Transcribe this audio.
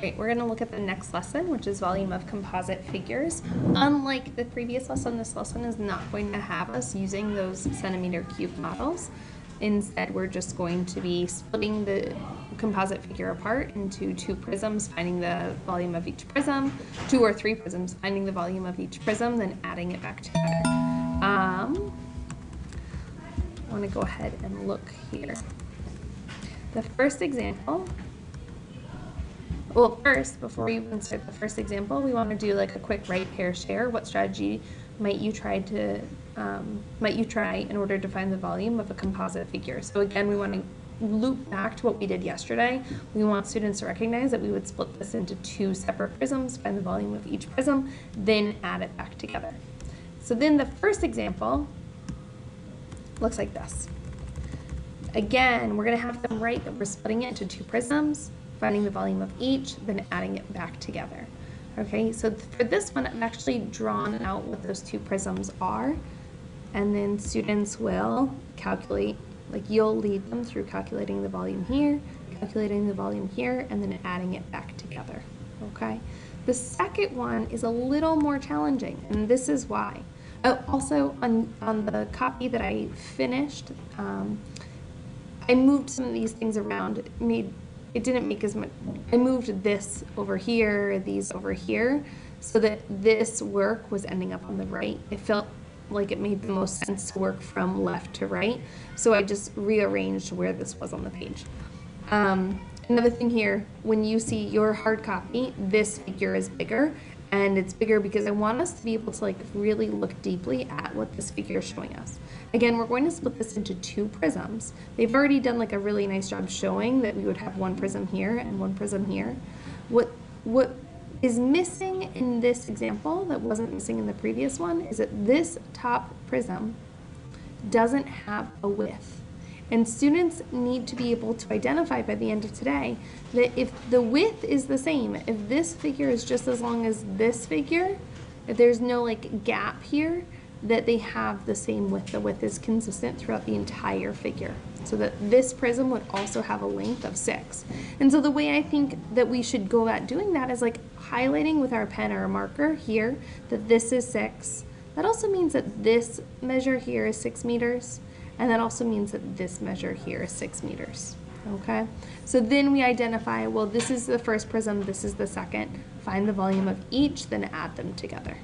Great, we're going to look at the next lesson, which is volume of composite figures. Unlike the previous lesson, this lesson is not going to have us using those centimeter cube models. Instead, we're just going to be splitting the composite figure apart into two prisms, finding the volume of each prism, 2 or 3 prisms, finding the volume of each prism, then adding it back together. I want to go ahead and look here. The first example, well, first, before we even start the first example, we want to do like a quick right pair share. What strategy might you try in order to find the volume of a composite figure? So again, we want to loop back to what we did yesterday. We want students to recognize that we would split this into 2 separate prisms, find the volume of each prism, then add it back together. So then the first example looks like this. Again, we're going to have them write that we're splitting it into 2 prisms, finding the volume of each, then adding it back together. Okay, so for this one, I've actually drawn out what those 2 prisms are, and then students will calculate, like you'll lead them through calculating the volume here, calculating the volume here, and then adding it back together. Okay, the second one is a little more challenging, and this is why. Oh, also on the copy that I finished, I moved some of these things around. It didn't make as much. I moved this over here, these over here, so that this work was ending up on the right. It felt like it made the most sense to work from left to right, so I just rearranged where this was on the page. Another thing here, when you see your hard copy, this figure is bigger, and it's bigger because I want us to be able to like really look deeply at what this figure is showing us. Again, we're going to split this into 2 prisms. They've already done like a really nice job showing that we would have 1 prism here and 1 prism here. What is missing in this example that wasn't missing in the previous one is that this top prism doesn't have a width. And students need to be able to identify by the end of today that if the width is the same, if this figure is just as long as this figure, if there's no like gap here, that they have the same width. The width is consistent throughout the entire figure. So that this prism would also have a length of 6. And so the way I think that we should go about doing that is like highlighting with our pen or a marker here that this is 6. That also means that this measure here is 6 meters. And that also means that this measure here is 6 meters, okay? So then we identify, well, this is the first prism, this is the second. Find the volume of each, then add them together.